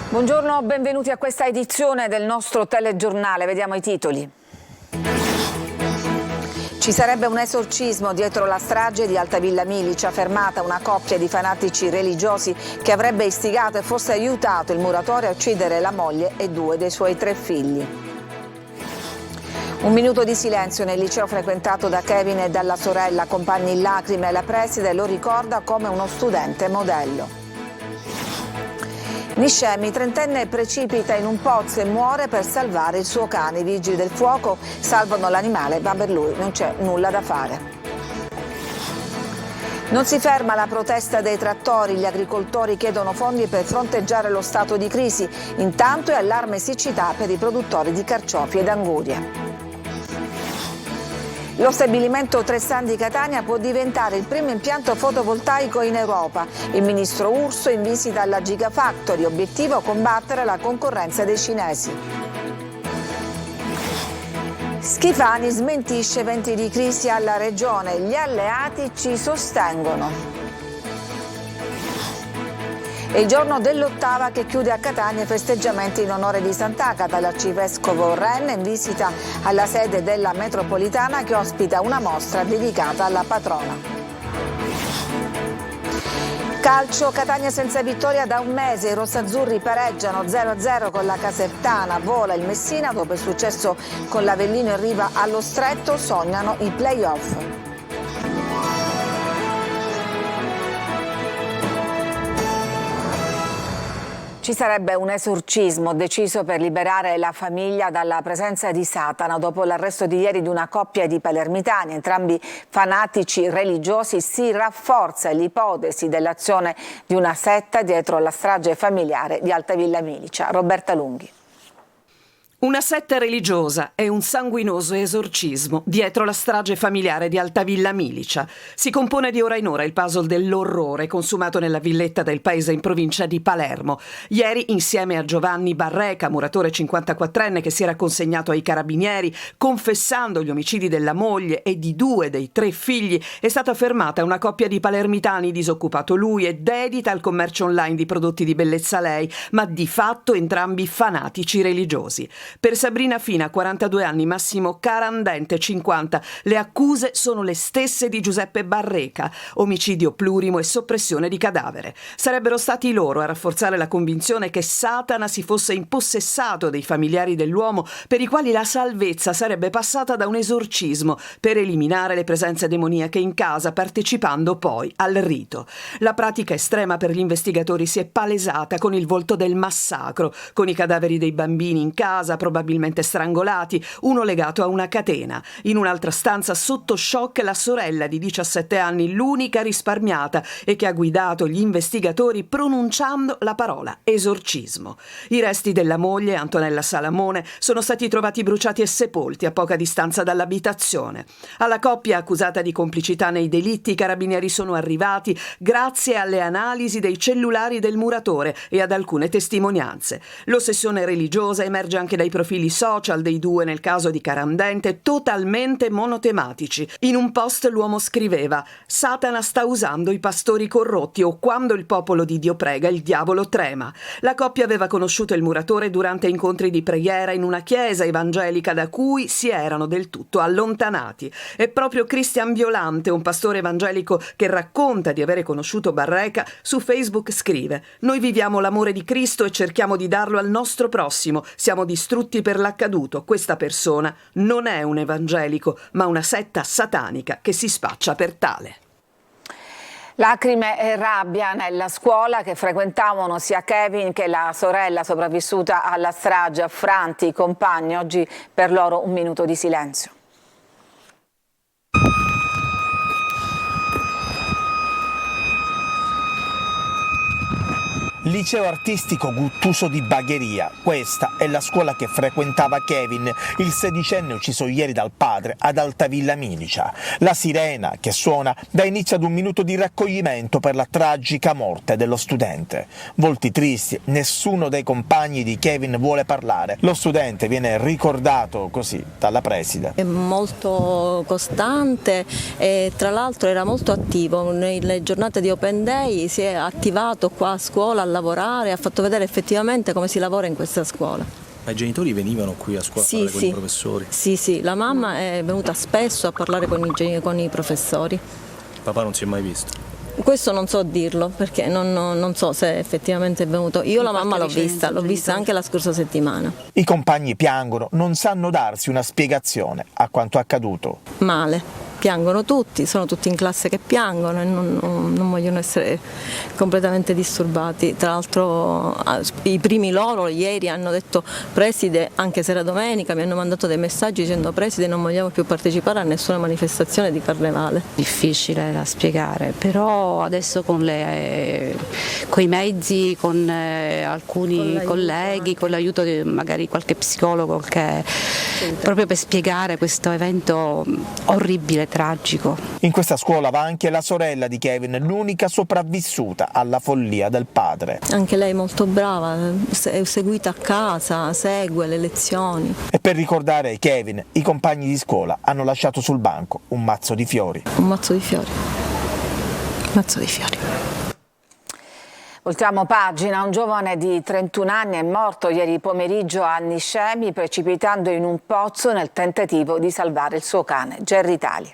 Buongiorno, benvenuti a questa edizione del nostro telegiornale. Vediamo i titoli. Ci sarebbe un esorcismo dietro la strage di Altavilla Milicia, fermata una coppia di fanatici religiosi che avrebbe istigato e forse aiutato il muratore a uccidere la moglie e 2 dei suoi 3 figli. Un minuto di silenzio nel liceo frequentato da Kevin e dalla sorella, compagni in lacrime. La preside lo ricorda come uno studente modello. Niscemi, 30enne, precipita in un pozzo e muore per salvare il suo cane. I vigili del fuoco salvano l'animale, ma per lui non c'è nulla da fare. Non si ferma la protesta dei trattori, gli agricoltori chiedono fondi per fronteggiare lo stato di crisi. Intanto è allarme siccità per i produttori di carciofi ed angurie. Lo stabilimento Tressan di Catania può diventare il primo impianto fotovoltaico in Europa. Il ministro Urso in visita alla Gigafactory, obiettivo combattere la concorrenza dei cinesi. Schifani smentisce venti di crisi alla regione, gli alleati ci sostengono. È il giorno dell'8ª che chiude a Catania i festeggiamenti in onore di Sant'Agata. L'arcivescovo Renna in visita alla sede della metropolitana che ospita una mostra dedicata alla patrona. Calcio, Catania senza vittoria da un mese, i rossazzurri pareggiano 0-0 con la Casertana, vola il Messina dopo il successo con l'Avellino in riva allo Stretto, sognano i play-off. Ci sarebbe un esorcismo deciso per liberare la famiglia dalla presenza di Satana. Dopo l'arresto di ieri di una coppia di palermitani, entrambi fanatici religiosi, si rafforza l'ipotesi dell'azione di una setta dietro la strage familiare di Altavilla Milicia. Roberta Lunghi. Una setta religiosa e un sanguinoso esorcismo dietro la strage familiare di Altavilla Milicia. Si compone di ora in ora il puzzle dell'orrore consumato nella villetta del paese in provincia di Palermo. Ieri, insieme a Giovanni Barreca, muratore 54enne che si era consegnato ai carabinieri, confessando gli omicidi della moglie e di 2 dei 3 figli, è stata fermata una coppia di palermitani, disoccupato lui e dedita al commercio online di prodotti di bellezza lei, ma di fatto entrambi fanatici religiosi. Per Sabrina Fina, 42 anni, Massimo Carandente, 50, le accuse sono le stesse di Giuseppe Barreca: omicidio plurimo e soppressione di cadavere. Sarebbero stati loro a rafforzare la convinzione che Satana si fosse impossessato dei familiari dell'uomo, per i quali la salvezza sarebbe passata da un esorcismo per eliminare le presenze demoniache in casa, partecipando poi al rito. La pratica estrema per gli investigatori si è palesata con il volto del massacro, con i cadaveri dei bambini in casa, probabilmente strangolati, uno legato a una catena. In un'altra stanza sotto shock la sorella di 17 anni, l'unica risparmiata e che ha guidato gli investigatori pronunciando la parola esorcismo. I resti della moglie, Antonella Salamone, sono stati trovati bruciati e sepolti a poca distanza dall'abitazione. Alla coppia accusata di complicità nei delitti i carabinieri sono arrivati grazie alle analisi dei cellulari del muratore e ad alcune testimonianze. L'ossessione religiosa emerge anche dai profili social dei 2 nel caso di Carandente, totalmente monotematici. In un post l'uomo scriveva: Satana sta usando i pastori corrotti, o quando il popolo di Dio prega il diavolo trema. La coppia aveva conosciuto il muratore durante incontri di preghiera in una chiesa evangelica da cui si erano del tutto allontanati. E proprio Cristian Violante, un pastore evangelico che racconta di avere conosciuto Barreca, su Facebook scrive: noi viviamo l'amore di Cristo e cerchiamo di darlo al nostro prossimo, siamo distrutti per l'accaduto. Questa persona non è un evangelico, ma una setta satanica che si spaccia per tale. Lacrime e rabbia nella scuola che frequentavano sia Kevin che la sorella sopravvissuta alla strage, affranti i compagni. Oggi per loro un minuto di silenzio. Liceo artistico Guttuso di Bagheria. Questa è la scuola che frequentava Kevin, il 16enne ucciso ieri dal padre ad Altavilla Milicia. La sirena che suona dà inizio ad un minuto di raccoglimento per la tragica morte dello studente. Volti tristi, nessuno dei compagni di Kevin vuole parlare. Lo studente viene ricordato così dalla preside. È molto costante e tra l'altro era molto attivo. Nelle giornate di Open Day si è attivato qua a scuola alla lavorare, ha fatto vedere effettivamente come si lavora in questa scuola. Ma i genitori venivano qui a scuola a parlare con i professori? Sì, la mamma è venuta spesso a parlare con i professori. Il papà non si è mai visto? Questo non so dirlo, perché non so se effettivamente è venuto. Io la mamma l'ho vista anche la scorsa settimana. I compagni piangono, non sanno darsi una spiegazione a quanto accaduto. Male. Piangono tutti, sono tutti in classe che piangono e non vogliono essere completamente disturbati. Tra l'altro i primi loro ieri hanno detto: preside, anche se era domenica, mi hanno mandato dei messaggi dicendo: preside, non vogliamo più partecipare a nessuna manifestazione di carnevale. Difficile da spiegare, però adesso con i mezzi, con alcuni colleghi, con l'aiuto di magari qualche psicologo, proprio per spiegare questo evento orribile, tragico. In questa scuola va anche la sorella di Kevin, l'unica sopravvissuta alla follia del padre. Anche lei molto brava, è seguita a casa, segue le lezioni. E per ricordare Kevin, i compagni di scuola hanno lasciato sul banco un mazzo di fiori. Un mazzo di fiori. Mazzo di fiori. Voltiamo pagina. Un giovane di 31 anni è morto ieri pomeriggio a Niscemi precipitando in un pozzo nel tentativo di salvare il suo cane. Gerry Italia.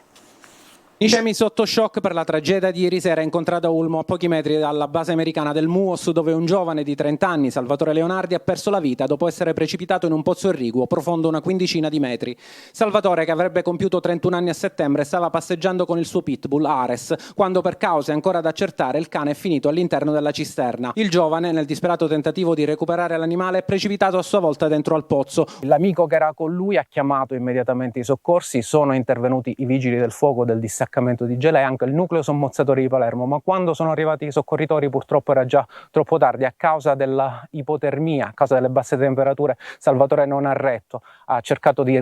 Niscemi sotto shock per la tragedia di ieri sera incontrata a Ulmo, a pochi metri dalla base americana del MUOS, dove un giovane di 30 anni, Salvatore Leonardi, ha perso la vita dopo essere precipitato in un pozzo irriguo profondo una quindicina di metri. Salvatore, che avrebbe compiuto 31 anni a settembre, stava passeggiando con il suo pitbull Ares, quando per cause ancora da accertare il cane è finito all'interno della cisterna. Il giovane, nel disperato tentativo di recuperare l'animale, è precipitato a sua volta dentro al pozzo. L'amico che era con lui ha chiamato immediatamente i soccorsi, sono intervenuti i vigili del fuoco del distaccamento di Gelea e anche il nucleo sommozzatori di Palermo, ma quando sono arrivati i soccorritori purtroppo era già troppo tardi. A causa della ipotermia, a causa delle basse temperature, Salvatore non ha retto, ha cercato di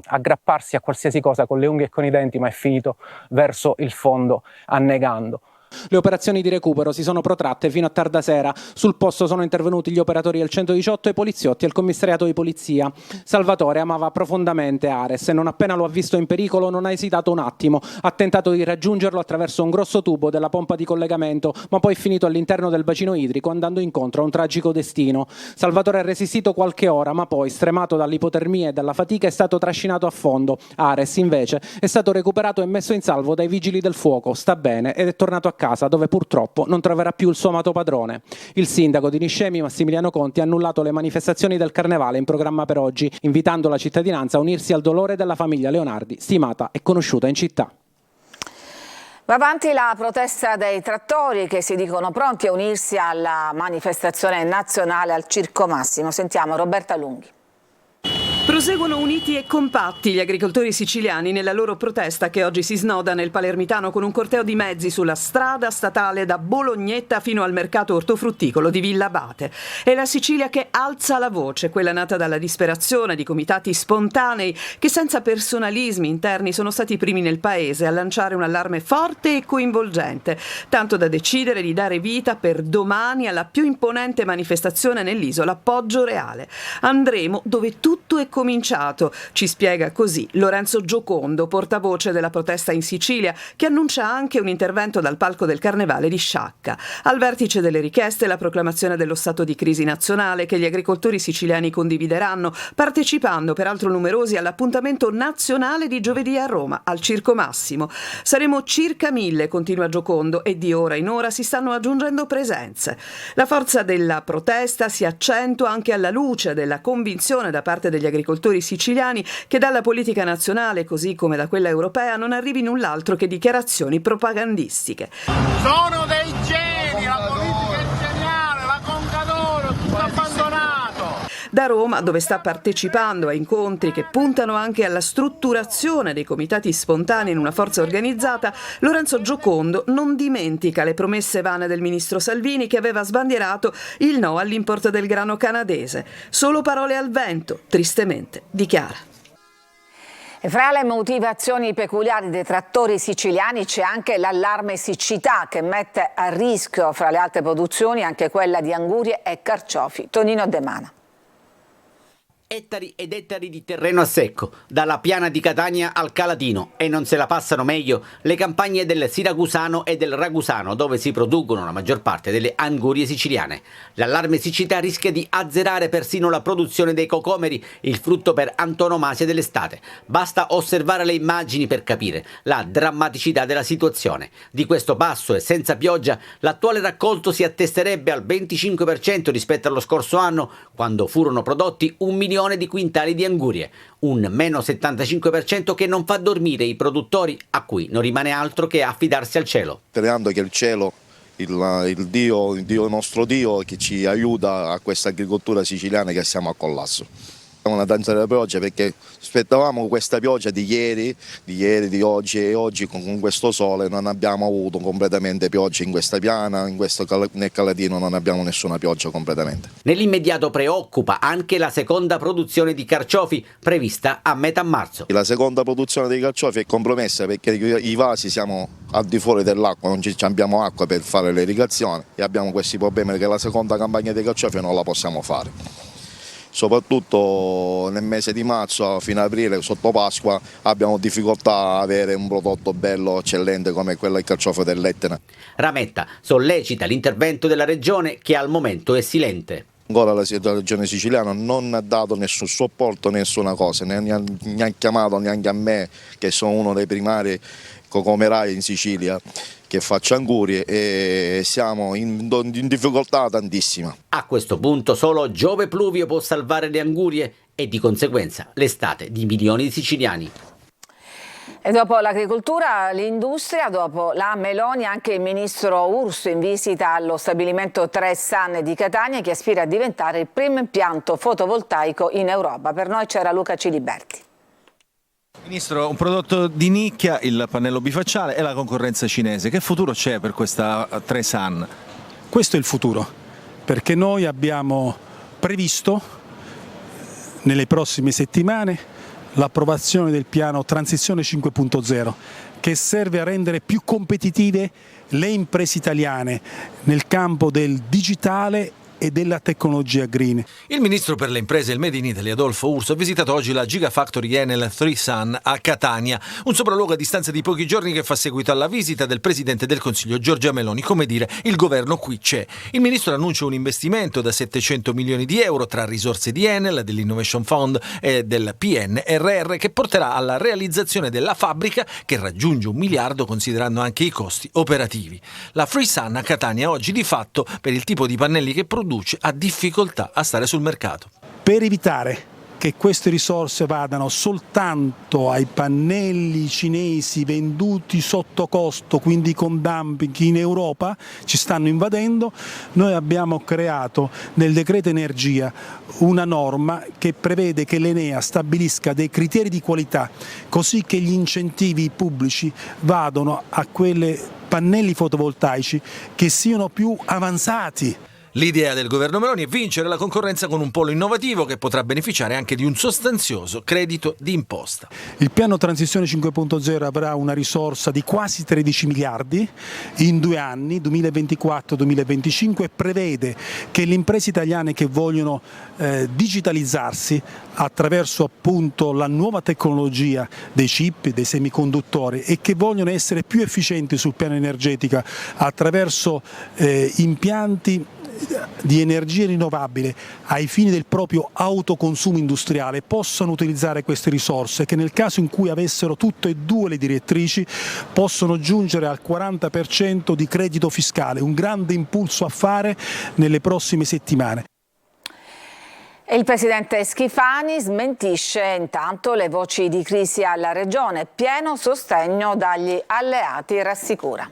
aggrapparsi a qualsiasi cosa con le unghie e con i denti, ma è finito verso il fondo annegando. Le operazioni di recupero si sono protratte fino a tarda sera. Sul posto sono intervenuti gli operatori del 118, i poliziotti e il commissariato di polizia. Salvatore amava profondamente Ares e non appena lo ha visto in pericolo non ha esitato un attimo. Ha tentato di raggiungerlo attraverso un grosso tubo della pompa di collegamento, ma poi è finito all'interno del bacino idrico andando incontro a un tragico destino. Salvatore ha resistito qualche ora, ma poi, stremato dall'ipotermia e dalla fatica, è stato trascinato a fondo. Ares, invece, è stato recuperato e messo in salvo dai vigili del fuoco. Sta bene ed è tornato a casa, dove purtroppo non troverà più il suo amato padrone. Il sindaco di Niscemi, Massimiliano Conti, ha annullato le manifestazioni del carnevale in programma per oggi, invitando la cittadinanza a unirsi al dolore della famiglia Leonardi, stimata e conosciuta in città. Va avanti la protesta dei trattori che si dicono pronti a unirsi alla manifestazione nazionale al Circo Massimo. Sentiamo Roberta Lunghi. Proseguono uniti e compatti gli agricoltori siciliani nella loro protesta che oggi si snoda nel Palermitano con un corteo di mezzi sulla strada statale da Bolognetta fino al mercato ortofrutticolo di Villa Abate. È la Sicilia che alza la voce, quella nata dalla disperazione di comitati spontanei che senza personalismi interni sono stati i primi nel paese a lanciare un allarme forte e coinvolgente, tanto da decidere di dare vita per domani alla più imponente manifestazione nell'isola, Poggio Reale. Andremo dove tutto è cominciato, ci spiega così Lorenzo Giocondo, portavoce della protesta in Sicilia, che annuncia anche un intervento dal palco del Carnevale di Sciacca. Al vertice delle richieste la proclamazione dello stato di crisi nazionale che gli agricoltori siciliani condivideranno, partecipando peraltro numerosi all'appuntamento nazionale di giovedì a Roma, al Circo Massimo. Saremo circa 1000, continua Giocondo, e di ora in ora si stanno aggiungendo presenze. La forza della protesta si accentua anche alla luce della convinzione da parte degli agricoltori siciliani che dalla politica nazionale, così come da quella europea, non arrivi null'altro che dichiarazioni propagandistiche. Sono dei geni, la politica è geniale, la Conca d'Oro, tutto abbandonato. Da Roma, dove sta partecipando a incontri che puntano anche alla strutturazione dei comitati spontanei in una forza organizzata, Lorenzo Giocondo non dimentica le promesse vane del ministro Salvini, che aveva sbandierato il no all'import del grano canadese. Solo parole al vento, tristemente dichiara. E fra le motivazioni peculiari dei trattori siciliani c'è anche l'allarme siccità che mette a rischio, fra le altre produzioni, anche quella di angurie e carciofi. Tonino De Mana. Ettari ed ettari di terreno a secco, dalla piana di Catania al Calatino, e non se la passano meglio le campagne del Siracusano e del Ragusano, dove si producono la maggior parte delle angurie siciliane. L'allarme siccità rischia di azzerare persino la produzione dei cocomeri, il frutto per antonomasia dell'estate. Basta osservare le immagini per capire la drammaticità della situazione. Di questo passo e senza pioggia, l'attuale raccolto si attesterebbe al 25% rispetto allo scorso anno, quando furono prodotti 1 milione di quintali di angurie, un meno 75% che non fa dormire i produttori, a cui non rimane altro che affidarsi al cielo. Sperando che il cielo, il nostro Dio, che ci aiuta a questa agricoltura siciliana che siamo a collasso. Una danza della pioggia, perché aspettavamo questa pioggia di ieri, di oggi, e oggi con questo sole non abbiamo avuto completamente pioggia in questa piana, nel Calatino non abbiamo nessuna pioggia completamente. Nell'immediato preoccupa anche la seconda produzione di carciofi prevista a metà marzo. La seconda produzione dei carciofi è compromessa perché i vasi siamo al di fuori dell'acqua, non abbiamo acqua per fare le irrigazioni e abbiamo questi problemi che la seconda campagna dei carciofi non la possiamo fare. Soprattutto nel mese di marzo fino ad aprile, sotto Pasqua, abbiamo difficoltà a avere un prodotto bello, eccellente come quello del carciofo dell'Etna. Rametta sollecita l'intervento della regione, che al momento è silente. Ancora la regione siciliana non ha dato nessun supporto, nessuna cosa, ne ha chiamato neanche a me, che sono uno dei primari cocomerai in Sicilia, che faccio angurie, e siamo in difficoltà tantissima. A questo punto solo Giove Pluvio può salvare le angurie e di conseguenza l'estate di milioni di siciliani. E dopo l'agricoltura, l'industria, dopo la Meloni, anche il ministro Urso in visita allo stabilimento 3 Sun di Catania, che aspira a diventare il primo impianto fotovoltaico in Europa. Per noi c'era Luca Ciliberti. Ministro, un prodotto di nicchia, il pannello bifacciale, e la concorrenza cinese. Che futuro c'è per questa 3 Sun? Questo è il futuro, perché noi abbiamo previsto nelle prossime settimane l'approvazione del piano Transizione 5.0, che serve a rendere più competitive le imprese italiane nel campo del digitale e della tecnologia green. Il ministro per le imprese e il Made in Italy, Adolfo Urso, ha visitato oggi la Gigafactory Enel 3 Sun a Catania, un sopralluogo a distanza di pochi giorni che fa seguito alla visita del Presidente del Consiglio Giorgia Meloni. Come dire, il governo qui c'è. Il ministro annuncia un investimento da 700 milioni di euro tra risorse di Enel, dell'Innovation Fund e del PNRR, che porterà alla realizzazione della fabbrica, che raggiunge 1 miliardo considerando anche i costi operativi. La 3 Sun a Catania oggi di fatto, per il tipo di pannelli che produce, ha difficoltà a stare sul mercato. Per evitare che queste risorse vadano soltanto ai pannelli cinesi venduti sotto costo, quindi con dumping in Europa, ci stanno invadendo, noi abbiamo creato nel decreto energia una norma che prevede che l'Enea stabilisca dei criteri di qualità, così che gli incentivi pubblici vadano a quei pannelli fotovoltaici che siano più avanzati. L'idea del governo Meloni è vincere la concorrenza con un polo innovativo che potrà beneficiare anche di un sostanzioso credito di imposta. Il piano Transizione 5.0 avrà una risorsa di quasi 13 miliardi in 2 anni, 2024-2025, e prevede che le imprese italiane che vogliono digitalizzarsi attraverso appunto la nuova tecnologia dei chip, dei semiconduttori, e che vogliono essere più efficienti sul piano energetico attraverso impianti di energia rinnovabile ai fini del proprio autoconsumo industriale, possano utilizzare queste risorse, che nel caso in cui avessero tutte e due le direttrici possono giungere al 40% di credito fiscale, un grande impulso a fare nelle prossime settimane. Il presidente Schifani smentisce intanto le voci di crisi alla regione, pieno sostegno dagli alleati, rassicura.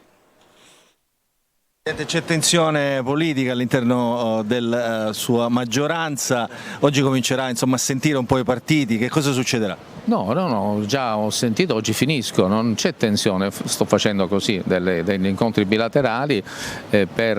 C'è tensione politica all'interno della sua maggioranza, oggi comincerà a sentire un po' i partiti, che cosa succederà? No, già ho sentito, oggi finisco, non c'è tensione, sto facendo così degli incontri bilaterali per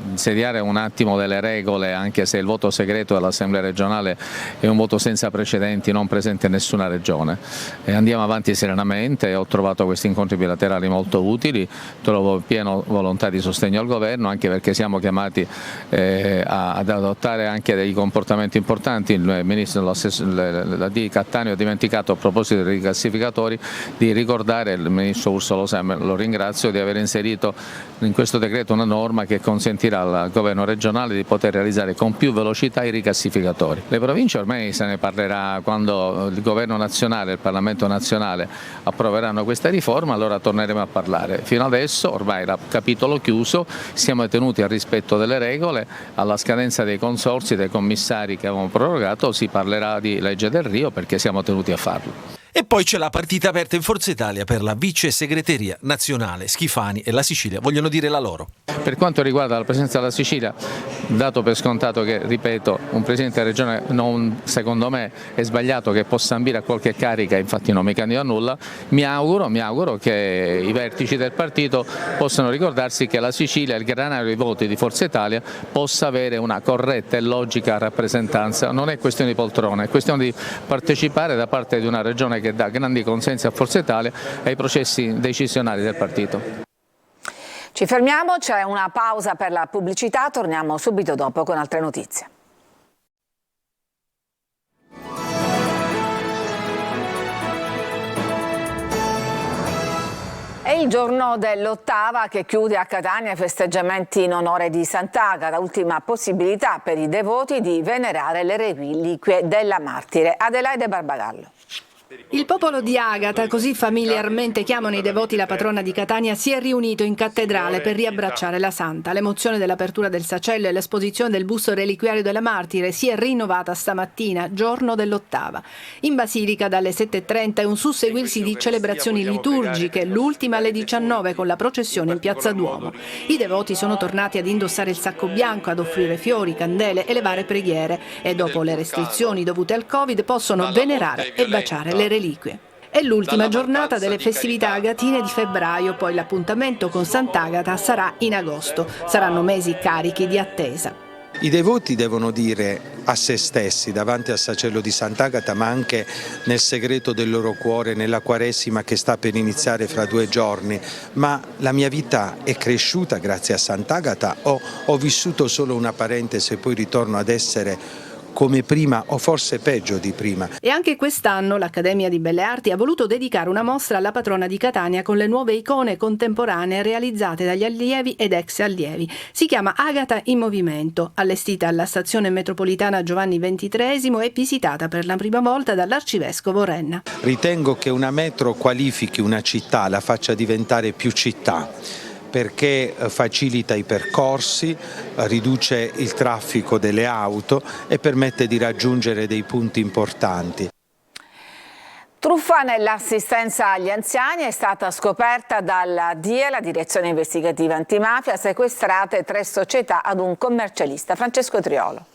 insediare un attimo delle regole, anche se il voto segreto dell'Assemblea regionale è un voto senza precedenti, non presente in nessuna regione. E andiamo avanti serenamente, ho trovato questi incontri bilaterali molto utili, trovo piena volontà di sostegno al governo, anche perché siamo chiamati ad adottare anche dei comportamenti importanti. Il ministro di Cattaneo ha dimenticato, a proposito dei riclassificatori, di ricordare, il ministro Urso lo ringrazio, di aver inserito in questo decreto una norma che consentirà al governo regionale di poter realizzare con più velocità i riclassificatori. Le province ormai se ne parlerà quando il governo nazionale e il Parlamento nazionale approveranno questa riforma, allora torneremo a parlare. Fino adesso ormai era capitolo chiuso, siamo tenuti al rispetto delle regole, alla scadenza dei consorzi, dei commissari che avevamo prorogato, si parlerà di legge del Rio perché siamo tenuti a farlo. E poi c'è la partita aperta in Forza Italia per la vice segreteria nazionale. Schifani e la Sicilia vogliono dire la loro. Per quanto riguarda la presenza della Sicilia, dato per scontato che, ripeto, un Presidente della Regione secondo me è sbagliato che possa ambire a qualche carica, infatti non mi candido a nulla, mi auguro che i vertici del partito possano ricordarsi che la Sicilia, il granaio dei voti di Forza Italia, possa avere una corretta e logica rappresentanza. Non è questione di poltrone, è questione di partecipare da parte di una regione che dà grandi consensi a Forza Italia ai processi decisionali del partito. Ci fermiamo, c'è una pausa per la pubblicità, torniamo subito dopo con altre notizie. È il giorno dell'8ª che chiude a Catania i festeggiamenti in onore di Sant'Agata, ultima possibilità per i devoti di venerare le reliquie della martire. Adelaide Barbagallo. Il popolo di Agata, così familiarmente chiamano i devoti la patrona di Catania, si è riunito in cattedrale per riabbracciare la santa. L'emozione dell'apertura del sacello e l'esposizione del busto reliquiario della martire si è rinnovata stamattina, giorno dell'8ª. In Basilica dalle 7:30 è un susseguirsi di celebrazioni liturgiche, l'ultima alle 19 con la processione in Piazza Duomo. I devoti sono tornati ad indossare il sacco bianco, ad offrire fiori, candele e elevare preghiere e dopo le restrizioni dovute al Covid possono venerare e baciare le reliquie. È l'ultima giornata delle festività agatine di febbraio, poi l'appuntamento con Sant'Agata sarà in agosto. Saranno mesi carichi di attesa. I devoti devono dire a se stessi davanti al sacello di Sant'Agata, ma anche nel segreto del loro cuore, nella Quaresima che sta per iniziare fra 2 giorni, ma la mia vita è cresciuta grazie a Sant'Agata o ho vissuto solo una parentesi e poi ritorno ad essere come prima o forse peggio di prima. E anche quest'anno l'Accademia di Belle Arti ha voluto dedicare una mostra alla patrona di Catania con le nuove icone contemporanee realizzate dagli allievi ed ex allievi. Si chiama Agata in movimento, allestita alla stazione metropolitana Giovanni XXIII e visitata per la prima volta dall'arcivescovo Renna. Ritengo che una metro qualifichi una città, la faccia diventare più città, perché facilita i percorsi, riduce il traffico delle auto e permette di raggiungere dei punti importanti. Truffa nell'assistenza agli anziani è stata scoperta dalla DIE, la Direzione Investigativa Antimafia, sequestrate 3 società ad un commercialista. Francesco Triolo.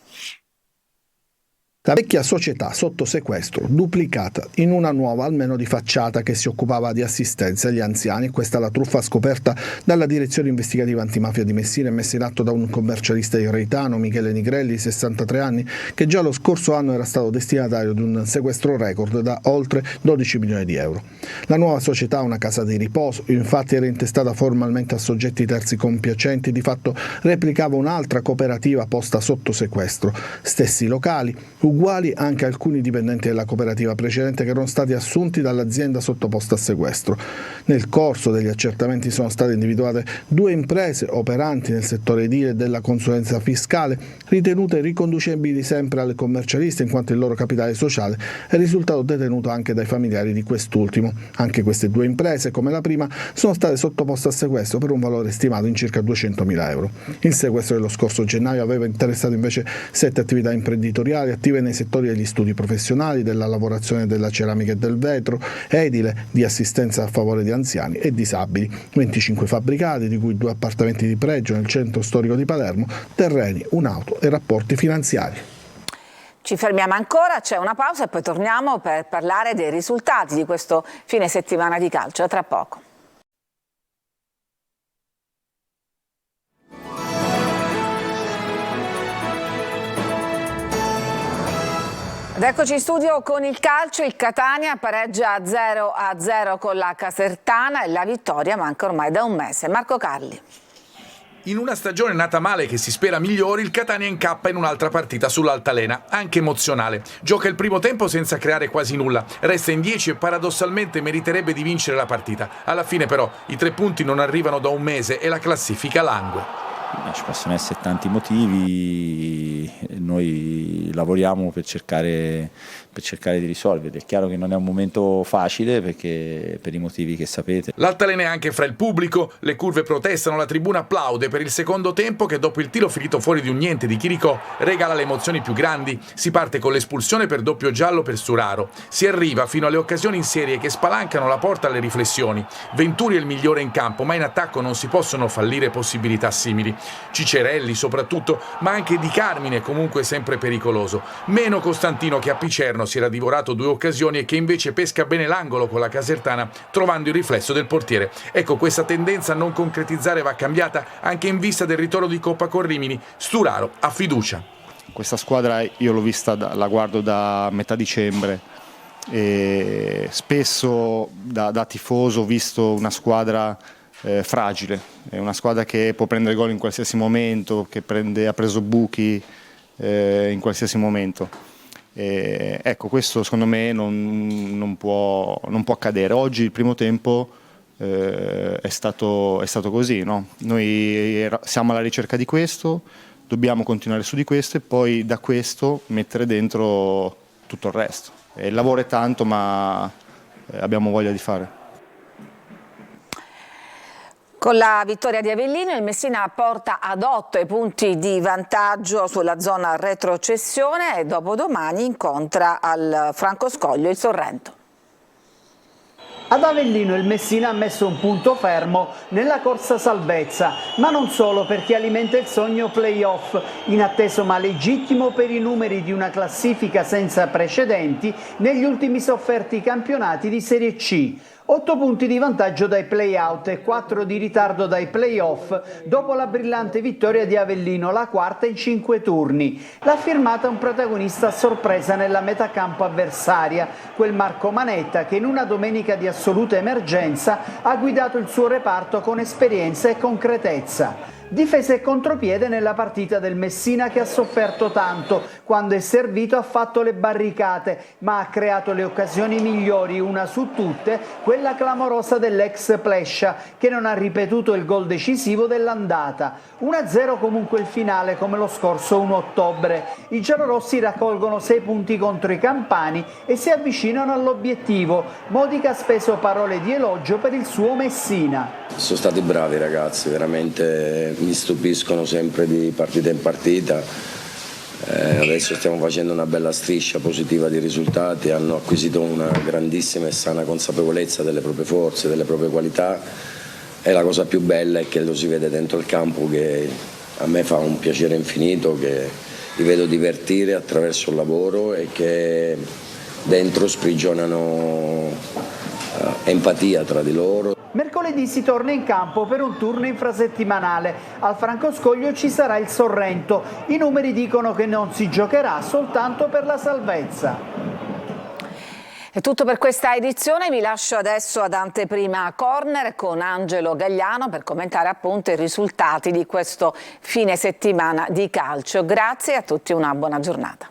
La vecchia società sotto sequestro, duplicata in una nuova almeno di facciata che si occupava di assistenza agli anziani. Questa è la truffa scoperta dalla Direzione Investigativa Antimafia di Messina e messa in atto da un commercialista irreitano, Michele Nigrelli, 63 anni, che già lo scorso anno era stato destinatario di un sequestro record da oltre 12 milioni di euro. La nuova società, una casa di riposo, infatti era intestata formalmente a soggetti terzi compiacenti, di fatto replicava un'altra cooperativa posta sotto sequestro. Stessi locali, uguali anche alcuni dipendenti della cooperativa precedente che erano stati assunti dall'azienda sottoposta a sequestro. Nel corso degli accertamenti sono state individuate 2 imprese operanti nel settore edile e della consulenza fiscale, ritenute riconducibili sempre al commercialista in quanto il loro capitale sociale è risultato detenuto anche dai familiari di quest'ultimo. Anche queste 2 imprese, come la prima, sono state sottoposte a sequestro per un valore stimato in circa 200.000 euro. Il sequestro dello scorso gennaio aveva interessato invece 7 attività imprenditoriali attive nei settori degli studi professionali, della lavorazione della ceramica e del vetro, edile, di assistenza a favore di anziani e disabili, 25 fabbricati, di cui 2 appartamenti di pregio nel centro storico di Palermo, terreni, un'auto e rapporti finanziari. Ci fermiamo ancora, c'è una pausa e poi torniamo per parlare dei risultati di questo fine settimana di calcio. A tra poco. Ed eccoci in studio con il calcio. Il Catania pareggia 0-0 con la Casertana e la vittoria manca ormai da un mese. Marco Carli. In una stagione nata male che si spera migliori, il Catania incappa in un'altra partita sull'altalena, anche emozionale. Gioca il primo tempo senza creare quasi nulla, resta in 10 e paradossalmente meriterebbe di vincere la partita. Alla fine però i 3 punti non arrivano da un mese e la classifica langue. Ci possono essere tanti motivi, noi lavoriamo per cercare di risolverli. È chiaro che non è un momento facile perché per i motivi che sapete. L'altalena è anche fra il pubblico, le curve protestano, la tribuna applaude per il secondo tempo che dopo il tiro finito fuori di un niente di Chiricò regala le emozioni più grandi. Si parte con l'espulsione per doppio giallo per Sturaro, si arriva fino alle occasioni in serie che spalancano la porta alle riflessioni. Venturi è il migliore in campo, ma in attacco non si possono fallire possibilità simili. Cicerelli soprattutto, ma anche Di Carmine comunque sempre pericoloso. Meno Costantino che a Picerno si era divorato 2 occasioni e che invece pesca bene l'angolo con la Casertana trovando il riflesso del portiere. Ecco, questa tendenza a non concretizzare va cambiata anche in vista del ritorno di Coppa con Rimini. Sturaro ha fiducia. Questa squadra io l'ho vista, la guardo da metà dicembre e spesso da tifoso ho visto una squadra fragile, è una squadra che può prendere gol in qualsiasi momento, che ha preso buchi in qualsiasi momento. Ecco, questo secondo me non può accadere. Oggi il primo tempo è stato così, no? Noi siamo alla ricerca di questo, dobbiamo continuare su di questo e poi da questo mettere dentro tutto il resto. Il lavoro è tanto, ma abbiamo voglia di fare. Con la vittoria di Avellino il Messina porta ad 8 punti di vantaggio sulla zona retrocessione e dopodomani incontra al Francoscoglio il Sorrento. Ad Avellino il Messina ha messo un punto fermo nella corsa salvezza, ma non solo, perché alimenta il sogno play-off, inatteso ma legittimo per i numeri di una classifica senza precedenti negli ultimi sofferti campionati di Serie C. 8 punti di vantaggio dai play-out e 4 di ritardo dai play-off dopo la brillante vittoria di Avellino, la quarta in 5 turni. L'ha firmata un protagonista a sorpresa nella metacampo avversaria, quel Marco Manetta che in una domenica di assoluta emergenza ha guidato il suo reparto con esperienza e concretezza. Difesa e contropiede nella partita del Messina che ha sofferto tanto, quando è servito ha fatto le barricate, ma ha creato le occasioni migliori, una su tutte, quella clamorosa dell'ex Plescia, che non ha ripetuto il gol decisivo dell'andata. 1-0 comunque il finale, come lo scorso 1 ottobre. I giallorossi raccolgono 6 punti contro i campani e si avvicinano all'obiettivo. Modica ha speso parole di elogio per il suo Messina. Sono stati bravi ragazzi, veramente mi stupiscono sempre di partita in partita. Adesso stiamo facendo una bella striscia positiva di risultati, hanno acquisito una grandissima e sana consapevolezza delle proprie forze, delle proprie qualità e la cosa più bella è che lo si vede dentro il campo, che a me fa un piacere infinito, che li vedo divertire attraverso il lavoro e che dentro sprigionano empatia tra di loro. Mercoledì si torna in campo per un turno infrasettimanale. Al Francoscoglio ci sarà il Sorrento. I numeri dicono che non si giocherà soltanto per la salvezza. È tutto per questa edizione, vi lascio adesso ad Anteprima Corner con Angelo Gagliano per commentare appunto i risultati di questo fine settimana di calcio. Grazie a tutti, una buona giornata.